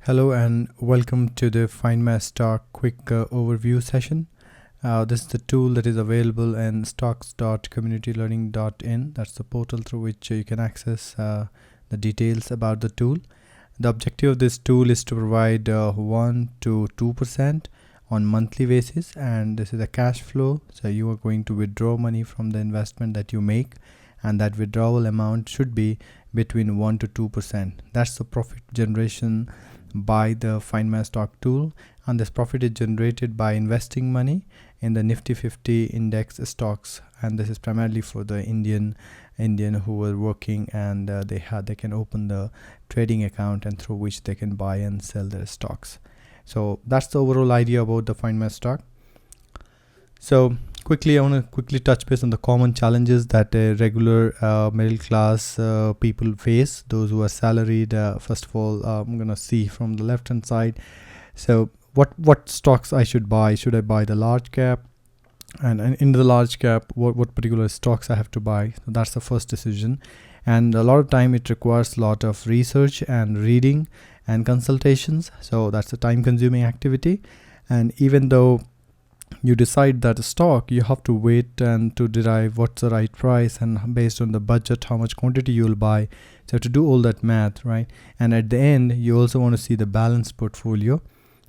Hello and welcome to the Findmystocks quick overview session. This is the tool that is available in stocks.communitylearning.in. That's the portal through which you can access the details about the tool. The objective of this tool is to provide 1 to 2% on monthly basis, and this is a cash flow. So you are going to withdraw money from the investment that you make, and that withdrawal amount should be between 1 to 2%. That's the profit generation by the Findmystocks tool, and this profit is generated by investing money in the Nifty 50 index stocks, and this is primarily for the Indian who are working, and they can open the trading account and through which they can buy and sell their stocks. So that's the overall idea about the Findmystocks. So quickly, I want to quickly touch base on the common challenges that regular middle class people face, those who are salaried. First of all, I'm going to see from the left hand side. So what stocks I should buy? Should I buy the large cap? And in the large cap, what particular stocks I have to buy? So that's the first decision. And a lot of time it requires a lot of research and reading and consultations. So that's a time consuming activity. And even though you decide that a stock, you have to wait and to derive what's the right price, and based on the budget, how much quantity you will buy. So to do all that math, right? And at the end, you also want to see the balanced portfolio,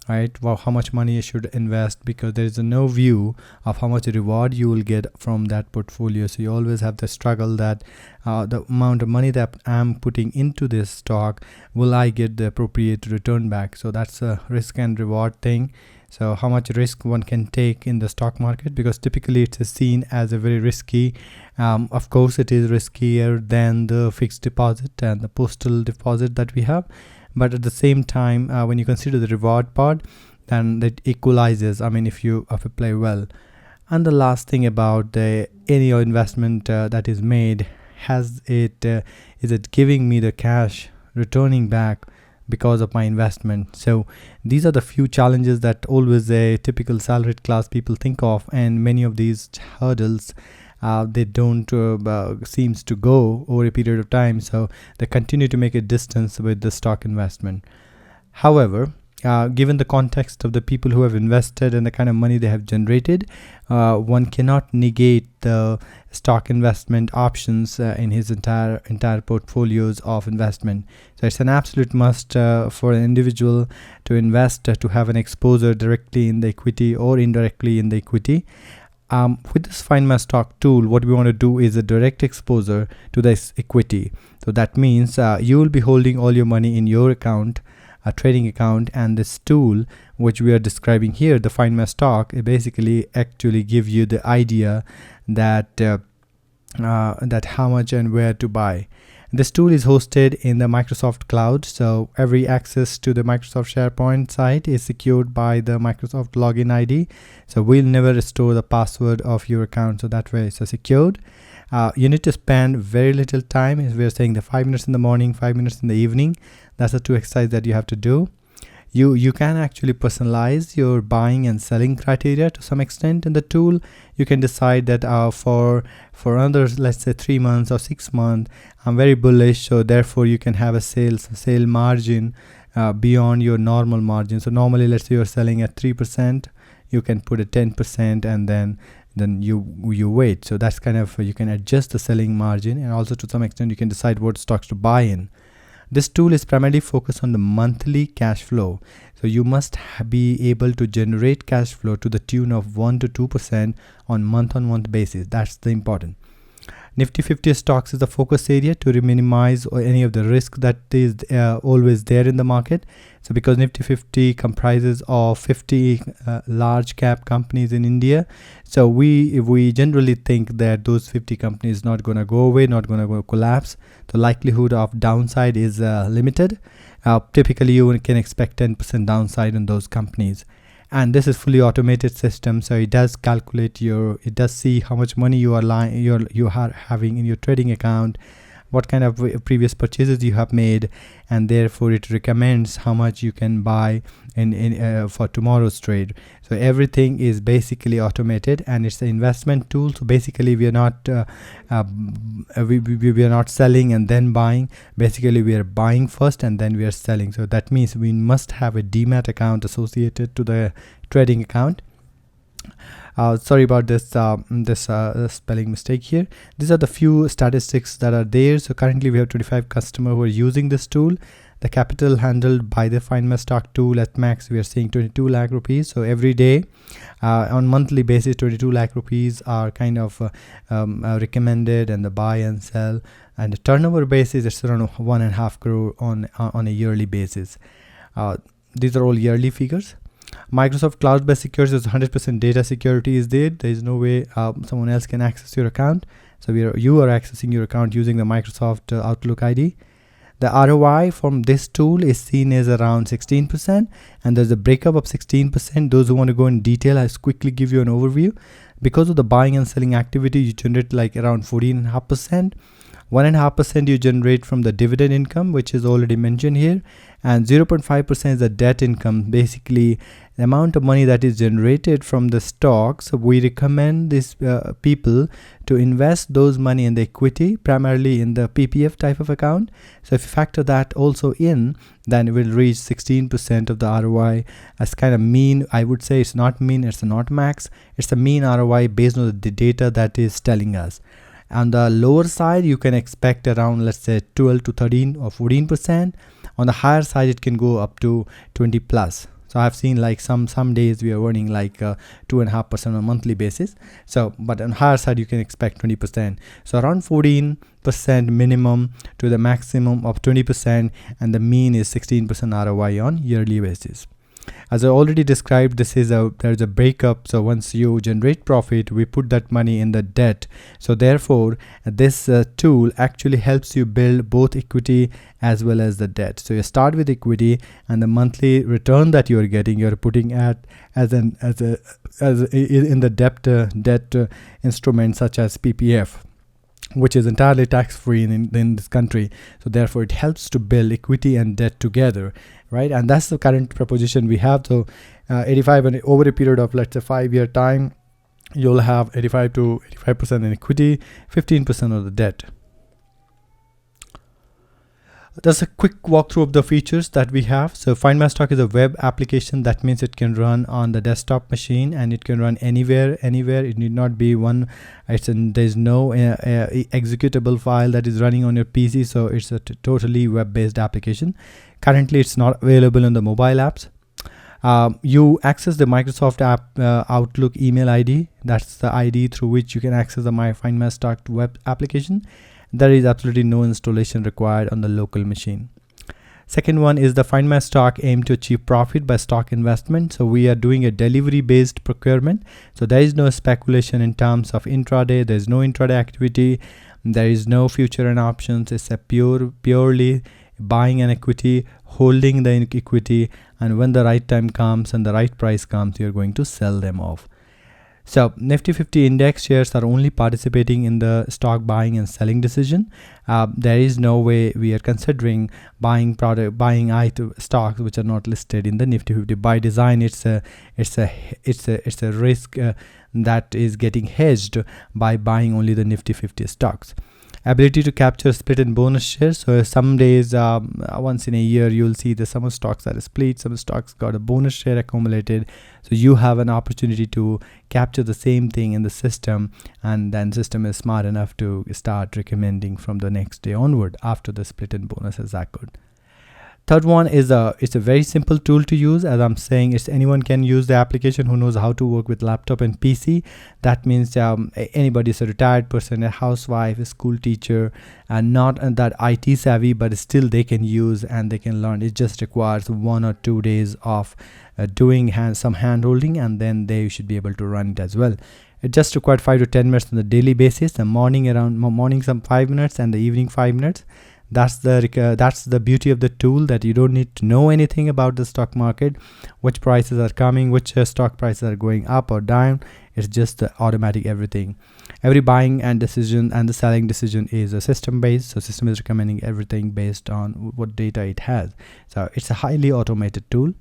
right? Well, how much money you should invest, because there is no view of how much reward you will get from that portfolio. So you always have the struggle that the amount of money that I'm putting into this stock, will I get the appropriate return back? So that's a risk and reward thing. So how much risk one can take in the stock market, because typically it is seen as a very risky. Of course, it is riskier than the fixed deposit and the postal deposit that we have. But at the same time, when you consider the reward part, then that equalizes. I mean, if you play well. And the last thing about any investment that is made, is it giving me the cash returning back because of my investment? So these are the few challenges that always a typical salaried class people think of, and many of these hurdles they don't seems to go over a period of time, so they continue to make a distance with the stock investment. However, given the context of the people who have invested and the kind of money they have generated, one cannot negate the stock investment options in his entire portfolios of investment. So it's an absolute must for an individual to invest, to have an exposure directly in the equity or indirectly in the equity. With this Findmystocks tool, what we want to do is a direct exposure to this equity. So that means you will be holding all your money in your account, a trading account, and this tool which we are describing here, the Findmystocks, it basically actually give you the idea that that how much and where to buy. This tool is hosted in the Microsoft cloud, so every access to the Microsoft SharePoint site is secured by the Microsoft login ID. So we'll never restore the password of your account, so that way it's secured. You need to spend very little time. We're saying the 5 minutes in the morning, 5 minutes in the evening. That's the two exercises that you have to do. You can actually personalize your buying and selling criteria to some extent in the tool. You can decide that for others, let's say 3 months or 6 months, I'm very bullish, so therefore you can have a sale margin beyond your normal margin. So normally, let's say you're selling at 3%, you can put a 10%, and then you wait. So that's kind of, you can adjust the selling margin, and also to some extent you can decide what stocks to buy in. This tool is primarily focused on the monthly cash flow. So you must be able to generate cash flow to the tune of 1 to 2% on month basis. That's the important. Nifty 50 stocks is the focus area to minimize any of the risk that is always there in the market. So because Nifty 50 comprises of 50 large cap companies in India, so we generally think that those 50 companies not going to go away, not going to go collapse. The likelihood of downside is limited. Typically, you can expect 10% downside in those companies. And this is fully automated system, so it does calculate it does see how much money you are having in your trading account, what kind of previous purchases you have made, and therefore it recommends how much you can buy in for tomorrow's trade. So everything is basically automated, and it's an investment tool. So basically we are not we are not selling and then buying. Basically we are buying first and then we are selling. So that means we must have a demat account associated to the trading account. Sorry about this spelling mistake here. These are the few statistics that are there. So currently we have 25 customers who are using this tool. The capital handled by the Findmystocks tool at max, we are seeing 22 lakh rupees. So every day on monthly basis 22 lakh rupees are kind of recommended, and the buy and sell, and the turnover basis it's around 1.5 crore on a yearly basis. These are all yearly figures. Microsoft cloud-based security is 100% data security is there. There is no way someone else can access your account. So you are accessing your account using the Microsoft Outlook ID. The ROI from this tool is seen as around 16%, and there's a breakup of 16%. Those who want to go in detail, I'll quickly give you an overview. Because of the buying and selling activity, you generate like around 14.5%. 1.5% you generate from the dividend income, which is already mentioned here, and 0.5% is the debt income. Basically the amount of money that is generated from the stocks. So we recommend these people to invest those money in the equity, primarily in the PPF type of account. So if you factor that also in, then it will reach 16% of the ROI as kind of mean. I would say it's not mean, it's not max, it's a mean ROI based on the data that is telling us. On the lower side you can expect around, let's say 12 to 13 or 14%. On the higher side it can go up to 20 plus. So I've seen like some days we are earning like 2.5% on a monthly basis. So but on higher side you can expect 20%. So around 14% minimum to the maximum of 20%, and the mean is 16% ROI on yearly basis. As I already described, there's a breakup. So once you generate profit, we put that money in the debt. So therefore this tool actually helps you build both equity as well as the debt. So you start with equity, and the monthly return that you are getting, you're putting in the debt instrument such as PPF, which is entirely tax-free in this country. So therefore it helps to build equity and debt together, right? And that's the current proposition we have. So 85, and over a period of, let's say, 5-year time, you'll have 85 to 85% in equity, 15% of the debt. That's a quick walkthrough of the features that we have. So Findmystocks is a web application. That means it can run on the desktop machine, and it can run anywhere. It need not be one. There's no executable file that is running on your PC. So it's a totally web-based application. Currently, it's not available on the mobile apps. You access the Microsoft Outlook email ID. That's the ID through which you can access the Findmystocks web application. There is absolutely no installation required on the local machine. Second one is the Findmystocks aim to achieve profit by stock investment. So we are doing a delivery based procurement. So there is no speculation in terms of intraday. There is no intraday activity. There is no future and options. It's a purely buying an equity, holding the equity, and when the right time comes and the right price comes, you're going to sell them off. So Nifty 50 index shares are only participating in the stock buying and selling decision. There is no way we are considering buying stocks which are not listed in the Nifty 50. By design, it's a risk that is getting hedged by buying only the Nifty 50 stocks. Ability to capture split and bonus shares. So some days, once in a year, you'll see the some stocks that are split, some stocks got a bonus share accumulated. So you have an opportunity to capture the same thing in the system, and then system is smart enough to start recommending from the next day onward after the split and bonus has occurred. Third one is it's a very simple tool to use. As I'm saying, it's anyone can use the application who knows how to work with laptop and PC. That means anybody is a retired person, a housewife, a school teacher, and not that IT savvy, but still they can use and they can learn. It just requires 1 or 2 days of doing some hand holding, and then they should be able to run it as well. It just required 5 to 10 minutes on the daily basis. The morning some 5 minutes, and the evening 5 minutes. That's the beauty of the tool, that you don't need to know anything about the stock market, which prices are coming, which stock prices are going up or down. It's just the automatic everything. Every buying and decision and the selling decision is a system based, so system is recommending everything based on what data it has. So it's a highly automated tool.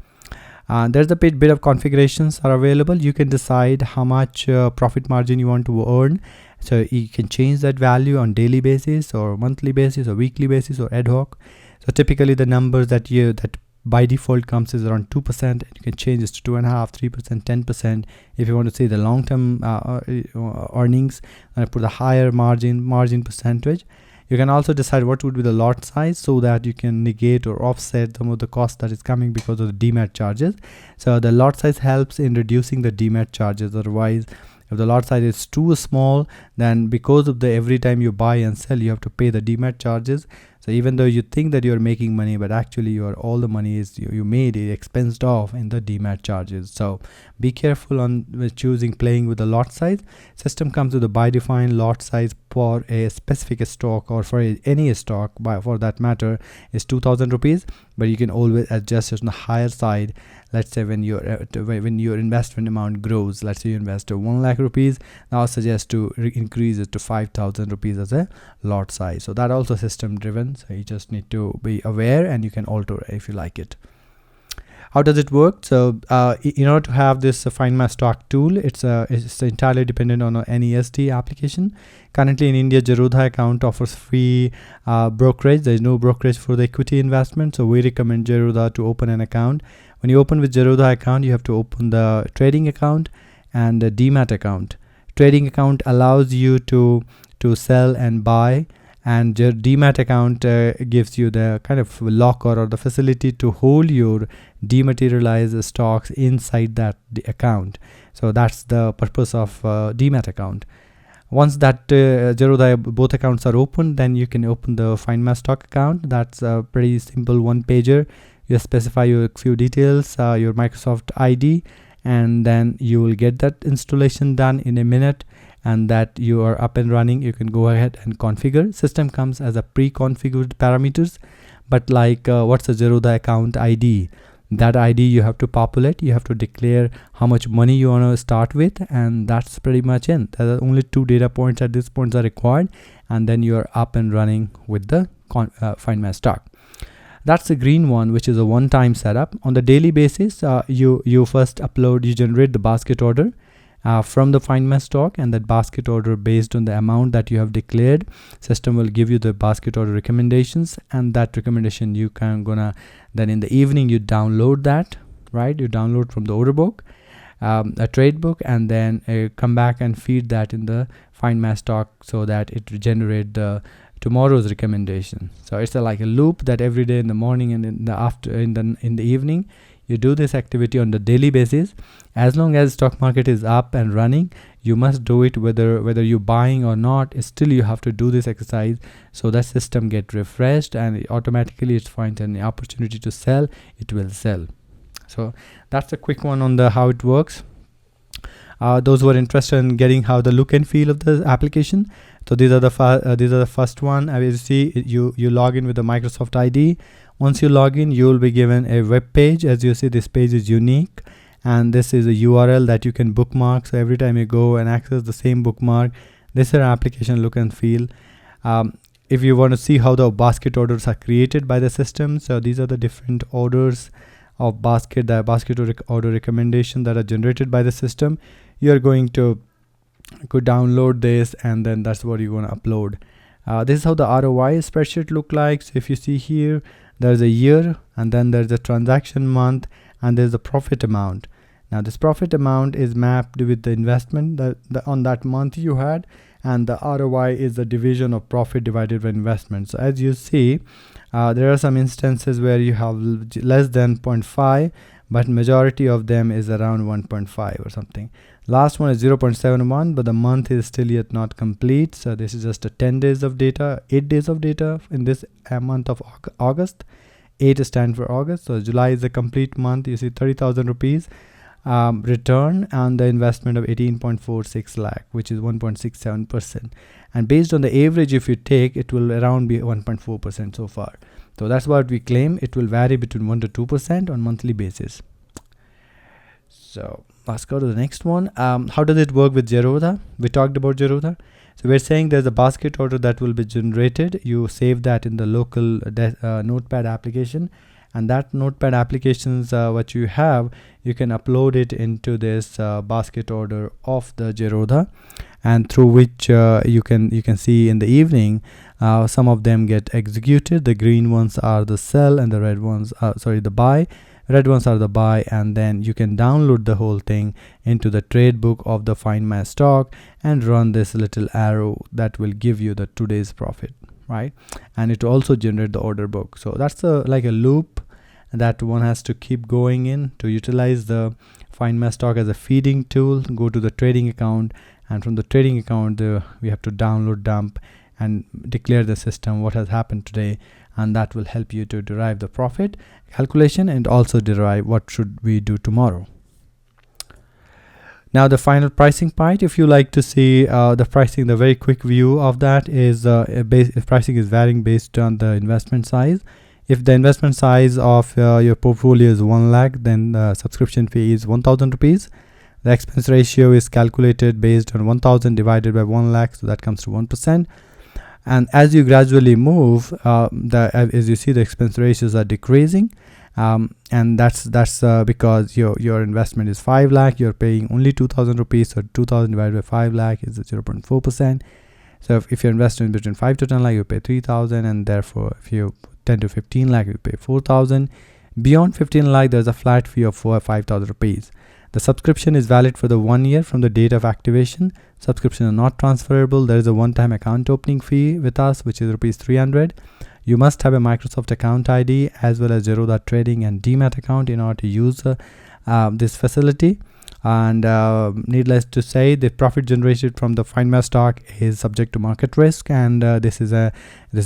There's a bit of configurations are available. You can decide how much profit margin you want to earn, so you can change that value on daily basis or monthly basis or weekly basis or ad hoc. So typically the numbers that by default comes is around 2%, and you can change this to 2.5%, 3%, 10% if you want to see the long-term earnings, and put a higher margin percentage. You can also decide what would be the lot size, so that you can negate or offset some of the cost that is coming because of the demat charges. So the lot size helps in reducing the demat charges. Otherwise, if the lot size is too small, then because of the every time you buy and sell, you have to pay the demat charges. So even though you think that you're making money, but actually all the money is you made is expensed off in the demat charges. So be careful on playing with the lot size. System comes with a by defined lot size for a specific stock, or for any stock for that matter, is 2,000 rupees, but you can always adjust it on the higher side. Let's say when your investment amount grows, let's say you invest 1 lakh rupees, now I suggest to increase it to 5,000 rupees as a lot size. So that also system driven, so you just need to be aware, and you can alter if you like it. How does it work? So in order to have this Findmystocks tool, it's entirely dependent on an NEST application. Currently in India, Garuda account offers free brokerage. There is no brokerage for the equity investment, so we recommend Garuda to open an account. When you open with Garuda account, you have to open the trading account and the demat account. Trading account allows you to sell and buy, and your demat account gives you the kind of locker or the facility to hold your dematerialized stocks inside that account. So that's the purpose of demat account. Once that Garuda both accounts are open, then you can open the Findmystocks account. That's a pretty simple one pager. You specify your few details, your Microsoft ID, and then you will get that installation done in a minute, and that you are up and running. You can go ahead and configure. System comes as a pre-configured parameters, but like what's the Garuda account ID? That ID you have to populate. You have to declare how much money you want to start with, and that's pretty much it. There are only 2 data points at this point are required, and then you are up and running with the Findmystocks. That's the green one, which is a one-time setup. On the daily basis, you first generate the basket order from the Findmystocks, and that basket order, based on the amount that you have declared, system will give you the basket order recommendations, and that recommendation you can then in the evening you download that, right? You download from the order book, a trade book, and then come back and feed that in the Findmystocks, so that it will generate the tomorrow's recommendation. So it's like a loop that every day in the morning and in the evening you do this activity on the daily basis. As long as stock market is up and running, you must do it whether you're buying or not. Still you have to do this exercise, so that system get refreshed, and automatically it finds an opportunity to sell, it will sell. So that's a quick one on the how it works. Those who are interested in getting how the look and feel of the application, so these are the first one. As you see, you log in with the Microsoft ID. Once you log in, you will be given a web page. As you see, this page is unique, and this is a URL that you can bookmark. So every time you go and access the same bookmark, this is an application look and feel. If you want to see how the basket orders are created by the system, so these are the different orders of basket order recommendation that are generated by the system. You are going to download this, and then that's what you want to upload. This is how the ROI spreadsheet look like. So if you see here, there's a year, and then there's a transaction month, and there's a profit amount. Now this profit amount is mapped with the investment on that month you had, and the ROI is the division of profit divided by investment. So as you see, there are some instances where you have less than 0.5, but majority of them is around 1.5 or something. Last one is 0.71, but the month is still yet not complete. So this is just a 10 days of data, 8 days of data in this month of August. 8 stands for August. So July is a complete month. You see 30,000 rupees. return on the investment of 18.46 lakh, which is 1.67%. And based on the average, if you take, it will around be 1.4% so far. So that's what we claim. It will vary between 1 to 2% on monthly basis. So let's go to the next one. How does it work with Garuda? We talked about Garuda. So we're saying there's a basket order that will be generated. You save that in the local notepad application, and that notepad applications what you have, you can upload it into this basket order of the Garuda, and through which you can see in the evening some of them get executed. The green ones are the sell and the red ones are the buy. Red ones are the buy, and then you can download the whole thing into the trade book of the Findmystocks and run this little arrow that will give you the today's profit, right? And it will also generate the order book. So that's like a loop that one has to keep going in to utilize the Findmystocks as a feeding tool. Go to the trading account, and from the trading account we have to download, dump, and declare the system what has happened today, and that will help you to derive the profit calculation and also derive what should we do tomorrow. Now the final pricing part, if you like to see the pricing, the very quick view of that is if pricing is varying based on the investment size. If the investment size of your portfolio is 1 lakh, then the subscription fee is 1,000 rupees. The expense ratio is calculated based on 1,000 divided by 1 lakh, so that comes to 1%. And as you gradually move, as you see, the expense ratios are decreasing, and that's because your investment is 5 lakh, you're paying only 2,000 rupees, so 2,000 divided by 5 lakh is 0.4%. So if you're investing between 5 to 10 lakh, you pay 3,000, and therefore if you 10 to 15 lakh, you pay 4,000. Beyond 15 lakh, there's a flat fee of 5,000 rupees. The subscription is valid for the 1 year from the date of activation. Subscription are not transferable. There is a one-time account opening fee with us, which is rupees 300. You must have a Microsoft account ID as well as Garuda trading and Demat account in order to use this facility. And needless to say, the profit generated from the Findmystocks is subject to market risk, and this is a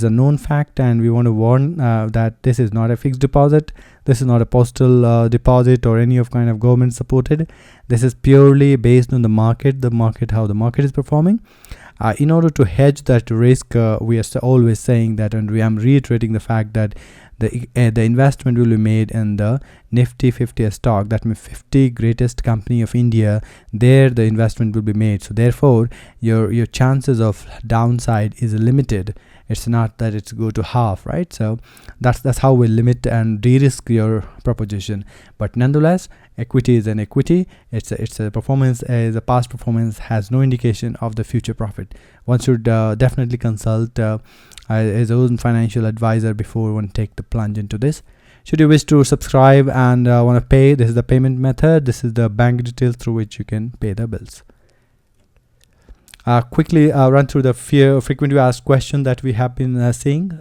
known fact, and we want to warn that this is not a fixed deposit. This is not a postal deposit or any of kind of government supported. This is purely based on the market, how the market is performing. In order to hedge that risk, we are always saying that, and I'm reiterating the fact that the investment will be made in the Nifty 50 stock. That means 50 greatest company of India. There the investment will be made. So therefore, your chances of downside is limited. It's not that it's go to half, right? So that's how we limit and de-risk your proposition. But nonetheless, equity is an equity. It's a performance. The past performance has no indication of the future profit. One should definitely consult his own financial advisor before one take the plunge into this. Should you wish to subscribe and want to pay, this is the payment method. This is the bank details through which you can pay the bills. Quickly run through the frequently asked question that we have been seeing.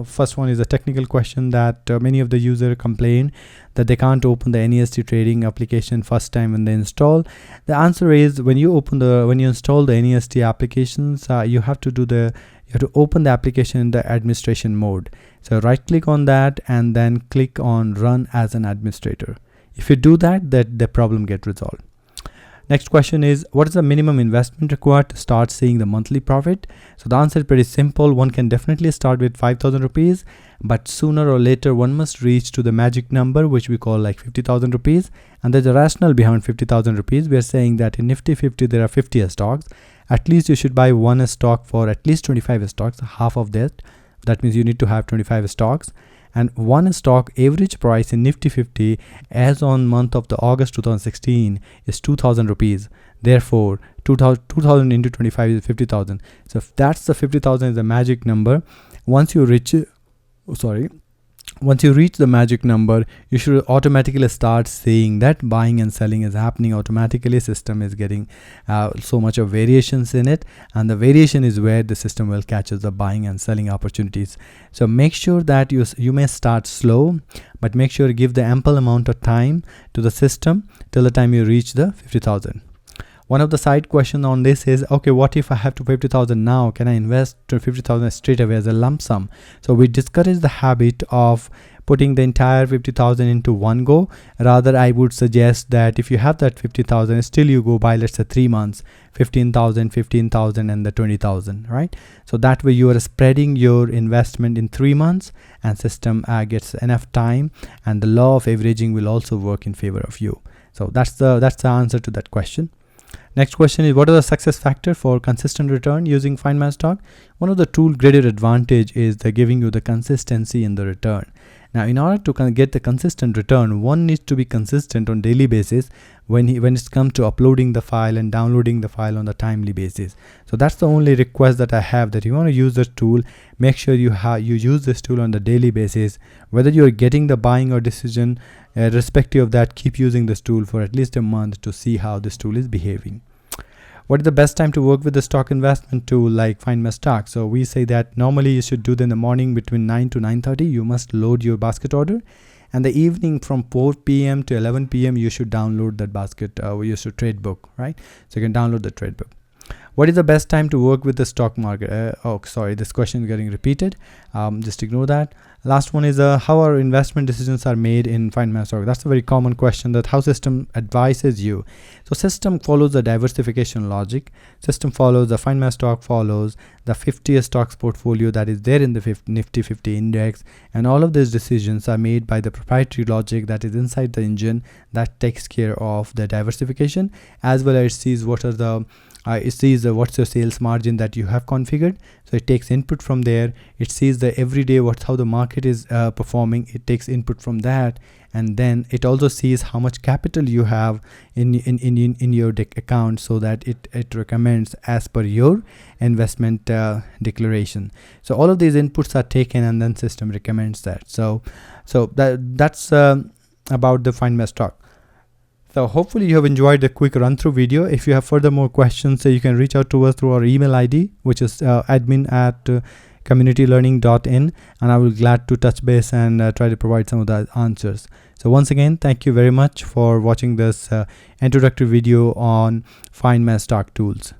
First one is a technical question that many of the users complain that they can't open the NEST trading application first time when they install. The answer is when you install the NEST applications, you have to open the application in the administration mode. So right click on that and then click on run as an administrator. If you do that, the problem gets resolved. Next question is, what is the minimum investment required to start seeing the monthly profit? So the answer is pretty simple. One can definitely start with 5,000 rupees, but sooner or later one must reach to the magic number, which we call like 50,000 rupees. And there's a rationale behind 50,000 rupees. We are saying that in Nifty 50 there are 50 stocks. At least you should buy one stock for at least 25 stocks, half of that. That means you need to have 25 stocks. And one stock average price in Nifty 50 as on month of the August 2016 is 2,000 rupees. Therefore, 2,000 into 25 is 50,000. So if that's the 50,000 is the magic number. Once you reach the magic number, you should automatically start seeing that buying and selling is happening automatically. System is getting so much of variations in it, and the variation is where the system will catch the buying and selling opportunities. So make sure that you may start slow, but make sure you give the ample amount of time to the system till the time you reach the 50,000. One of the side question on this is, okay, what if I have to 50,000 now? Can I invest to 50,000 straight away as a lump sum? So we discourage the habit of putting the entire 50,000 into one go. Rather, I would suggest that if you have that 50,000, still you go by, let's say 3 months, 15,000, 15,000, and the 20,000, right? So that way you are spreading your investment in 3 months, and system gets enough time, and the law of averaging will also work in favor of you. So that's the answer to that question. Next question is, what are the success factor for consistent return using Findmystocks? One of the tool greater advantage is they're giving you the consistency in the return. Now, in order to get the consistent return, one needs to be consistent on daily basis when it comes to uploading the file and downloading the file on the timely basis. So that's the only request that I have, that you want to use this tool, make sure you use this tool on the daily basis. Whether you're getting the buying or decision, irrespective of that, keep using this tool for at least a month to see how this tool is behaving. What is the best time to work with the stock investment tool like Findmystocks? So we say that normally you should do them in the morning between 9 to 9:30. You must load your basket order, and the evening from 4 p.m. to 11 p.m. you should download that basket. We used to trade book, right? So you can download the trade book. What is the best time to work with the stock market? Oh, sorry, this question is getting repeated. Just ignore that. Last one is how our investment decisions are made in Findmystocks. That's a very common question, that how system advises you. So system follows the diversification logic. System follows, the Findmystocks follows the 50 stocks portfolio that is there in the Nifty 50 index, and all of these decisions are made by the proprietary logic that is inside the engine that takes care of the diversification, as well as it sees what are the it sees what's your sales margin that you have configured. So it takes input from there. It sees the everyday how the market is performing. It takes input from that, and then it also sees how much capital you have in your account, so that it recommends as per your investment declaration. So all of these inputs are taken, and then system recommends that. So that's about the Findmystocks. So hopefully you have enjoyed the quick run through video. If you have further more questions, you can reach out to us through our email ID, which is admin@communitylearning.in, and I will be glad to touch base and try to provide some of the answers. So once again, thank you very much for watching this introductory video on Findmystocks tools.